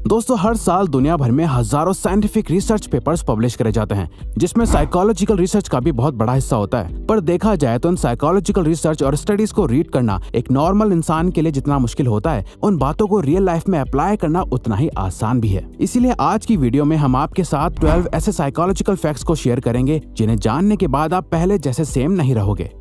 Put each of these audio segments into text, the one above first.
दोस्तों, हर साल दुनिया भर में हजारों साइंटिफिक रिसर्च पेपर्स पब्लिश करे जाते हैं, जिसमें साइकोलॉजिकल रिसर्च का भी बहुत बड़ा हिस्सा होता है। पर देखा जाए तो इन साइकोलॉजिकल रिसर्च और स्टडीज को रीड करना एक नॉर्मल इंसान के लिए जितना मुश्किल होता है, उन बातों को रियल लाइफ में अप्लाई करना उतना ही आसान भी है। इसीलिए आज की वीडियो में हम आपके साथ 12 ऐसे साइकोलॉजिकल फैक्ट्स को शेयर करेंगे जिन्हें जानने के बाद आप पहले जैसे सेम नहीं रहोगे।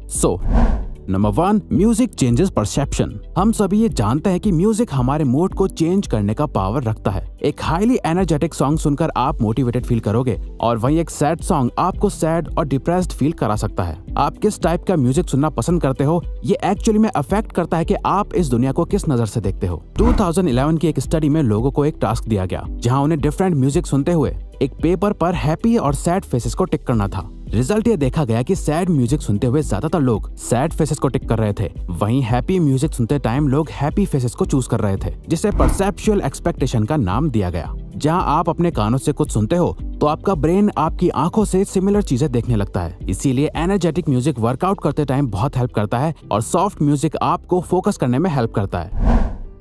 Number 1, music changes perception. हम सभी ये जानते हैं कि म्यूजिक हमारे मूड को चेंज करने का पावर रखता है। एक हाईली एनर्जेटिक सॉन्ग सुनकर आप मोटिवेटेड फील करोगे और वहीं एक सैड सॉन्ग आपको सैड और डिप्रेस्ड फील करा सकता है। आप किस टाइप का म्यूजिक सुनना पसंद करते हो, ये एक्चुअली में अफेक्ट करता है कि आप इस दुनिया को किस नजर से देखते हो। 2011 की एक स्टडी में लोगों को एक टास्क दिया गया, जहाँ उन्हें डिफरेंट म्यूजिक सुनते हुए एक पेपर पर हैप्पी और सैड फेसेस को टिक करना था। रिजल्ट ये देखा गया कि सैड म्यूजिक सुनते हुए ज्यादातर लोग सैड फेसेस को टिक कर रहे थे, वहीं हैप्पी म्यूजिक सुनते टाइम लोग हैप्पी फेसेस को चूज कर रहे थे, जिसे परसेप्चुअल एक्सपेक्टेशन का नाम दिया गया। जहां आप अपने कानों से कुछ सुनते हो तो आपका ब्रेन आपकी आंखों से सिमिलर चीजें देखने लगता है। इसीलिए एनर्जेटिक म्यूजिक वर्कआउट करते टाइम बहुत हेल्प करता है और सॉफ्ट म्यूजिक आपको फोकस करने में हेल्प करता है।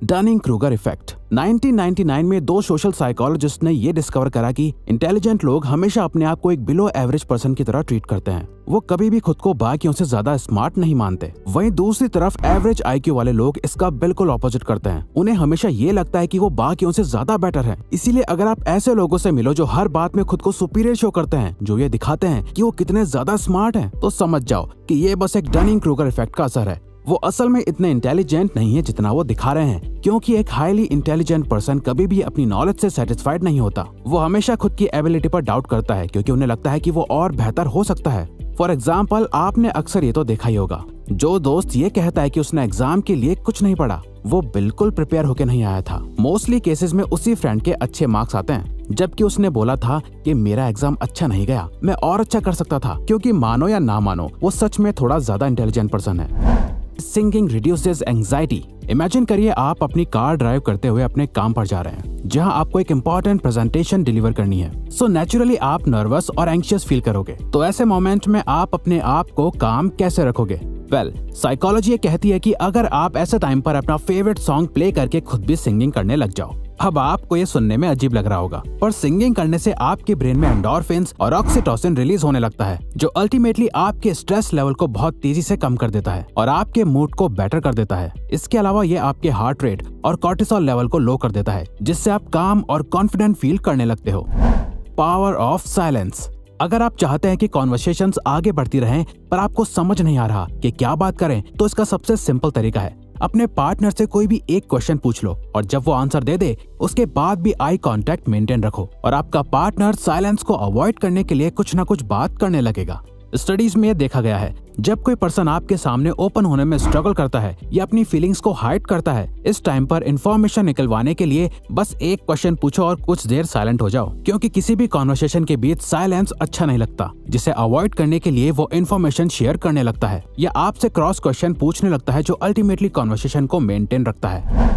Dunning Kruger effect. 1999 में 2 सोशल साइकोलॉजिस्ट ने ये डिस्कवर करा कि इंटेलिजेंट लोग हमेशा अपने आप को एक बिलो एवरेज पर्सन की तरह ट्रीट करते हैं। वो कभी भी खुद को बाकियों से ज्यादा स्मार्ट नहीं मानते। वहीं दूसरी तरफ एवरेज आईक्यू वाले लोग इसका बिल्कुल ऑपोजिट करते हैं। उन्हें हमेशा ये लगता है कि वो बाकियों से ज्यादा बेटर है। इसीलिए अगर आप ऐसे लोगों से मिलो जो हर बात में खुद को सुपीरियर शो करते हैं, जो ये दिखाते हैं कि वो कितने ज्यादा स्मार्ट हैं, तो समझ जाओ कि ये बस एक डनिंग-क्रूगर इफेक्ट का असर है। वो असल में इतने इंटेलिजेंट नहीं है जितना वो दिखा रहे हैं, क्योंकि एक हाईली इंटेलिजेंट पर्सन कभी भी अपनी नॉलेज से सेटिस्फाइड नहीं होता। वो हमेशा खुद की एबिलिटी पर डाउट करता है, क्योंकि उन्हें लगता है कि वो और बेहतर हो सकता है। फॉर एग्जाम्पल, आपने अक्सर ये तो देखा ही होगा, जो दोस्त ये कहता है कि उसने एग्जाम के लिए कुछ नहीं पढ़ा, वो बिल्कुल प्रिपेयर होके नहीं आया था। मोस्टली केसेस में उसी फ्रेंड के अच्छे मार्क्स आते हैं, जबकि उसने बोला था कि मेरा एग्जाम अच्छा नहीं गया, मैं और अच्छा कर सकता था। क्योंकि मानो या ना मानो, वो सच में थोड़ा ज्यादा इंटेलिजेंट पर्सन है। Singing reduces anxiety. इमेजिन करिए आप अपनी कार ड्राइव करते हुए अपने काम पर जा रहे हैं, जहां आपको एक इम्पोर्टेंट प्रेजेंटेशन डिलीवर करनी है। सो नेचुरली आप नर्वस और एंग्शियस फील करोगे। तो ऐसे मोमेंट में आप अपने आप को काम कैसे रखोगे? साइकोलॉजी ये कहती है कि अगर आप ऐसे टाइम पर अपना फेवरेट सॉन्ग प्ले करके खुद भी सिंगिंग करने लग जाओ। अब आपको ये सुनने में अजीब लग रहा होगा, पर सिंगिंग करने से आपके ब्रेन में एंडोर्फिन्स और ऑक्सीटोसिन रिलीज होने लगता है, जो अल्टीमेटली आपके स्ट्रेस लेवल को बहुत तेजी से कम कर देता है और आपके मूड को बेटर कर देता है। इसके अलावा ये आपके हार्ट रेट और कॉर्टिसोल लेवल को लो कर देता है, जिससे आप काम और कॉन्फिडेंट फील करने लगते हो। Power of silence. अगर आप चाहते हैं कि कॉन्वर्सेशंस आगे बढ़ती रहें पर आपको समझ नहीं आ रहा कि क्या बात करें, तो इसका सबसे सिंपल तरीका है अपने पार्टनर से कोई भी एक क्वेश्चन पूछ लो और जब वो आंसर दे दे, उसके बाद भी आई कांटेक्ट मेंटेन रखो और आपका पार्टनर साइलेंस को अवॉइड करने के लिए कुछ ना कुछ बात करने लगेगा। स्टडीज में देखा गया है, जब कोई पर्सन आपके सामने ओपन होने में स्ट्रगल करता है या अपनी फीलिंग्स को हाइड करता है, इस टाइम पर इंफॉर्मेशन निकलवाने के लिए बस एक क्वेश्चन पूछो और कुछ देर साइलेंट हो जाओ, क्योंकि किसी भी कॉन्वर्सेशन के बीच साइलेंस अच्छा नहीं लगता, जिसे अवॉइड करने के लिए वो इन्फॉर्मेशन शेयर करने लगता है या आपसे क्रॉस क्वेश्चन पूछने लगता है, जो अल्टीमेटली कॉन्वर्सेशन को मेंटेन रखता है।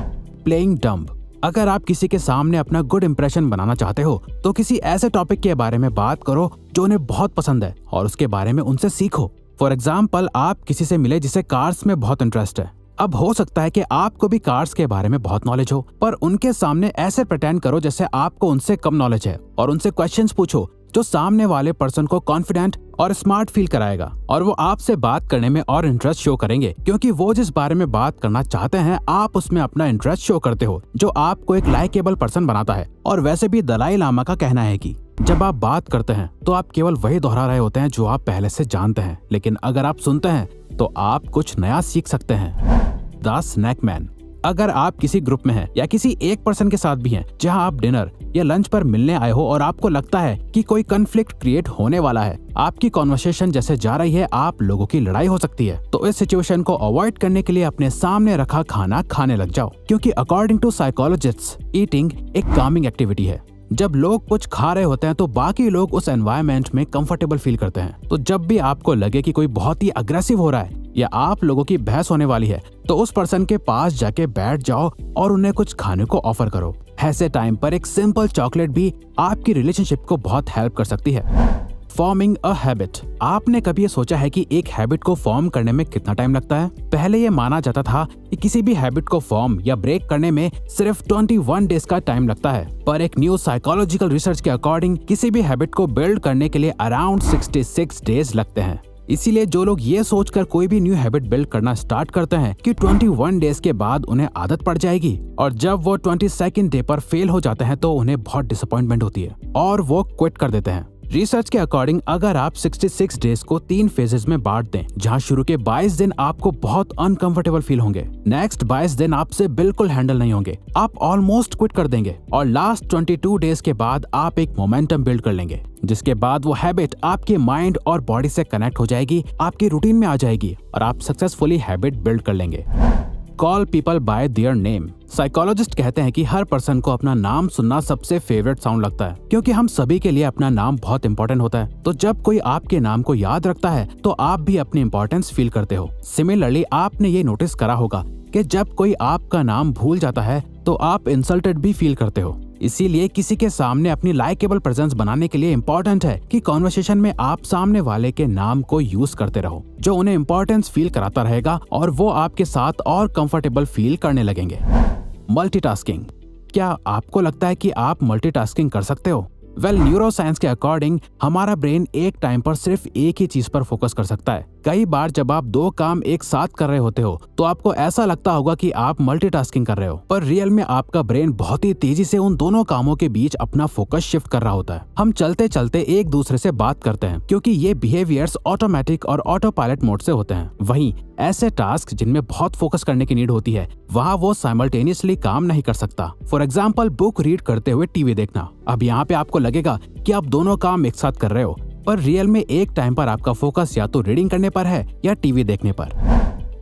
Playing dumb. अगर आप किसी के सामने अपना गुड इंप्रेशन बनाना चाहते हो, तो किसी ऐसे टॉपिक के बारे में बात करो जो उन्हें बहुत पसंद है और उसके बारे में उनसे सीखो। फॉर एग्जाम्पल, आप किसी से मिले जिसे कार्स में बहुत इंटरेस्ट है। अब हो सकता है कि आपको भी कार्स के बारे में बहुत नॉलेज हो, पर उनके सामने ऐसे प्रिटेंड करो जैसे आपको उनसे कम नॉलेज है और उनसे क्वेश्चंस पूछो जो सामने वाले पर्सन को कॉन्फिडेंट और स्मार्ट फील कराएगा और वो आपसे बात करने में और इंटरेस्ट शो करेंगे, क्योंकि वो जिस बारे में बात करना चाहते हैं आप उसमें अपना इंटरेस्ट शो करते हो, जो आपको एक लाइकेबल पर्सन बनाता है। और वैसे भी दलाई लामा का कहना है कि जब आप बात करते हैं तो आप केवल वही दोहरा रहे होते हैं जो आप पहले से जानते हैं, लेकिन अगर आप सुनते हैं तो आप कुछ नया सीख सकते हैं। The snake man. अगर आप किसी ग्रुप में हैं या किसी एक पर्सन के साथ भी हैं जहां आप डिनर या लंच पर मिलने आए हो और आपको लगता है कि कोई कन्फ्लिक्ट क्रिएट होने वाला है, आपकी कॉन्वर्सेशन जैसे जा रही है, आप लोगों की लड़ाई हो सकती है, तो इस सिचुएशन को अवॉइड करने के लिए अपने सामने रखा खाना खाने लग जाओ, क्योंकि अकॉर्डिंग टू साइकोलॉजिस्ट्स ईटिंग एक कामिंग एक्टिविटी है। जब लोग कुछ खा रहे होते हैं तो बाकी लोग उस एनवायरनमेंट में कंफर्टेबल फील करते हैं। तो जब भी आपको लगे कि कोई बहुत ही अग्रेसिव हो रहा है या आप लोगों की बहस होने वाली है, तो उस पर्सन के पास जाके बैठ जाओ और उन्हें कुछ खाने को ऑफर करो। ऐसे टाइम पर एक सिंपल चॉकलेट भी आपकी रिलेशनशिप को बहुत हेल्प कर सकती है। Forming a habit. आपने कभी ये सोचा है कि एक हैबिट को फॉर्म करने में कितना टाइम लगता है? पहले ये माना जाता था कि किसी भी हैबिट को फॉर्म या ब्रेक करने में सिर्फ 21 डेज का टाइम लगता है, पर एक न्यू साइकोलॉजिकल रिसर्च के अकॉर्डिंग किसी भी हैबिट को बिल्ड करने के लिए अराउंड 66 डेज लगते हैं। इसीलिए जो लोग ये सोचकर कोई भी न्यू हैबिट बिल्ड करना स्टार्ट करते हैं कि 21 डेज के बाद उन्हें आदत पड़ जाएगी, और जब वो 22nd डे पर फेल हो जाते हैं तो उन्हें बहुत डिसअपॉइंटमेंट होती है और वो क्विट कर देते हैं। रिसर्च के अकॉर्डिंग अगर आप 66 डेज को 3 फेजेस में बांट दें, जहां शुरू के 22 दिन आपको बहुत अनकंफर्टेबल फील होंगे, नेक्स्ट 22 दिन आपसे बिल्कुल हैंडल नहीं होंगे, आप ऑलमोस्ट क्विट कर देंगे, और लास्ट 22 डेज के बाद आप एक मोमेंटम बिल्ड कर लेंगे, जिसके बाद वो हैबिट आपके माइंड और बॉडी से कनेक्ट हो जाएगी, आपकी रूटीन में आ जाएगी और आप सक्सेसफुली हैबिट बिल्ड कर लेंगे। Call people bye their name. Psychologist कहते हैं कि हर पर्सन को अपना नाम सुनना सबसे फेवरेट साउंड लगता है, क्योंकि हम सभी के लिए अपना नाम बहुत इंपॉर्टेंट होता है। तो जब कोई आपके नाम को याद रखता है तो आप भी अपनी इंपॉर्टेंस फील करते हो। सिमिलरली आपने ये नोटिस करा होगा कि जब कोई आपका नाम भूल जाता है तो आप इंसल्टेड भी फील करते हो। इसीलिए किसी के सामने अपनी लाइकेबल प्रेजेंस बनाने के लिए इम्पोर्टेंट है कि कॉन्वर्सेशन में आप सामने वाले के नाम को यूज करते रहो, जो उन्हें इम्पोर्टेंस फील कराता रहेगा और वो आपके साथ और कंफर्टेबल फील करने लगेंगे। मल्टीटास्किंग। क्या आपको लगता है कि आप मल्टीटास्किंग कर सकते हो? न्यूरो साइंस के अकॉर्डिंग हमारा ब्रेन एक टाइम पर सिर्फ एक ही चीज पर फोकस कर सकता है। कई बार जब आप 2 काम एक साथ कर रहे होते हो तो आपको ऐसा लगता होगा कि आप मल्टीटास्किंग कर रहे हो, पर रियल में आपका ब्रेन बहुत ही तेजी से उन दोनों कामों के बीच अपना फोकस शिफ्ट कर रहा होता है। हम चलते चलते एक दूसरे से बात करते हैं क्योंकि ये बिहेवियर्स ऑटोमेटिक और ऑटो पायलट मोड से होते हैं। वहीं ऐसे टास्क जिनमें बहुत फोकस करने की नीड होती है, वहाँ वो साइमल्टेनियसली काम नहीं कर सकता। फॉर एग्जाम्पल बुक रीड करते हुए टीवी देखना। अब यहाँ पे आपको लगेगा कि आप दोनों काम एक साथ कर रहे हो, पर रियल में एक टाइम पर आपका फोकस या तो रीडिंग करने पर है या टीवी देखने पर।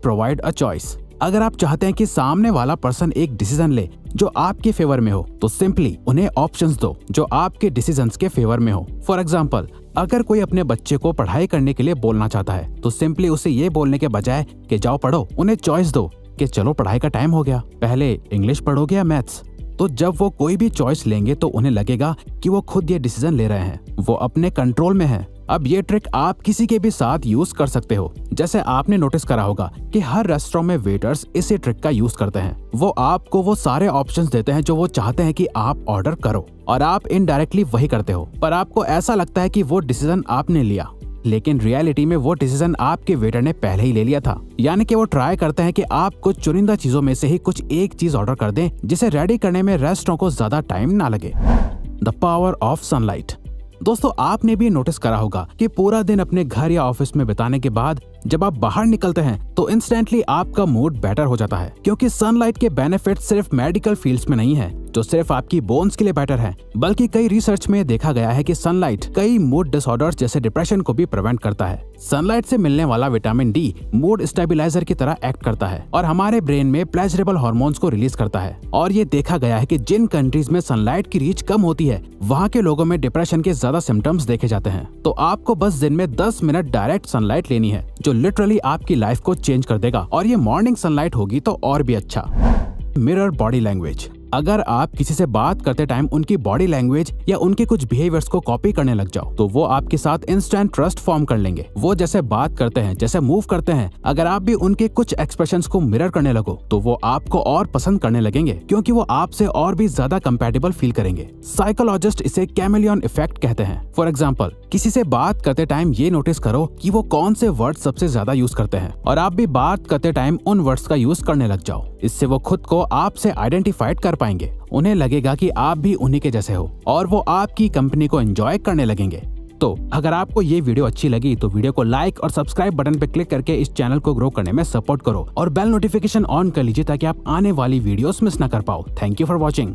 Provide a choice. अगर आप चाहते हैं कि सामने वाला पर्सन एक डिसीजन ले जो आपके फेवर में हो, तो सिंपली उन्हें ऑप्शंस दो जो आपके डिसीजंस के फेवर में हो। फॉर एग्जाम्पल, अगर कोई अपने बच्चे को पढ़ाई करने के लिए बोलना चाहता है तो सिंपली उसे ये बोलने के बजाय कि जाओ पढ़ो, उन्हें चॉइस दो कि चलो पढ़ाई का टाइम हो गया, पहले इंग्लिश पढ़ोगे या मैथ्स। तो जब वो कोई भी चॉइस लेंगे तो उन्हें लगेगा कि वो खुद ये डिसीजन ले रहे हैं, वो अपने कंट्रोल में है। अब ये ट्रिक आप किसी के भी साथ यूज कर सकते हो। जैसे आपने नोटिस करा होगा कि हर रेस्टोरेंट में वेटर्स इसी ट्रिक का यूज करते हैं। वो आपको वो सारे ऑप्शंस देते हैं जो वो चाहते हैं कि आप ऑर्डर करो, और आप इनडायरेक्टली वही करते हो, पर आपको ऐसा लगता है कि वो डिसीजन आपने लिया, लेकिन रियलिटी में वो डिसीजन आपके वेटर ने पहले ही ले लिया था। यानी कि वो ट्राई करते हैं कि आप कुछ चुनिंदा चीजों में से ही कुछ एक चीज ऑर्डर कर दें जिसे रेडी करने में रेस्टोरेंट को ज्यादा टाइम ना लगे। The power of sunlight. दोस्तों, आपने भी नोटिस करा होगा कि पूरा दिन अपने घर या ऑफिस में बिताने के बाद जब आप बाहर निकलते हैं तो इंस्टेंटली आपका मूड बेटर हो जाता है, क्योंकि सनलाइट के बेनिफिट सिर्फ मेडिकल फील्ड्स में नहीं है जो सिर्फ आपकी बोन्स के लिए बेटर है, बल्कि कई रिसर्च में देखा गया है कि सनलाइट कई मूड डिसऑर्डर्स जैसे डिप्रेशन को भी प्रिवेंट करता है। सनलाइट से मिलने वाला विटामिन डी मूड स्टेबलाइजर की तरह एक्ट करता है और हमारे ब्रेन में प्लेजरेबल हार्मोन्स को रिलीज करता है। और ये देखा गया है कि जिन कंट्रीज में सनलाइट की रीच कम होती है, वहाँ के लोगों में डिप्रेशन के ज्यादा सिम्टम्स देखे जाते हैं। तो आपको बस दिन में 10 मिनट डायरेक्ट सनलाइट लेनी है, जो लिटरली आपकी लाइफ को चेंज कर देगा, और ये मॉर्निंग सनलाइट होगी तो और भी अच्छा। Mirror body language. अगर आप किसी से बात करते टाइम उनकी बॉडी लैंग्वेज या उनके कुछ बिहेवियर्स को कॉपी करने लग जाओ तो वो आपके साथ इंस्टेंट ट्रस्ट फॉर्म कर लेंगे। वो जैसे बात करते हैं, जैसे मूव करते हैं, अगर आप भी उनके कुछ एक्सप्रेशंस को मिरर करने लगो तो वो आपको और पसंद करने लगेंगे, क्योंकि वो आपसे और भी ज्यादा कंपैटिबल फील करेंगे। साइकोलॉजिस्ट इसे कैमेलियन इफेक्ट कहते हैं। फॉर एग्जाम्पल, किसी से बात करते टाइम ये नोटिस करो कि वो कौन से वर्ड सबसे ज्यादा यूज करते हैं, और आप भी बात करते टाइम उन वर्ड्स का यूज करने लग जाओ। इससे वो खुद को आपसे आइडेंटिफाइड कर पाएंगे, उन्हें लगेगा कि आप भी उन्हीं के जैसे हो, और वो आपकी कंपनी को एंजॉय करने लगेंगे। तो अगर आपको ये वीडियो अच्छी लगी तो वीडियो को लाइक और सब्सक्राइब बटन पर क्लिक करके इस चैनल को ग्रो करने में सपोर्ट करो, और बेल नोटिफिकेशन ऑन कर लीजिए ताकि आप आने वाली वीडियोस मिस ना कर पाओ। Thank you for watching.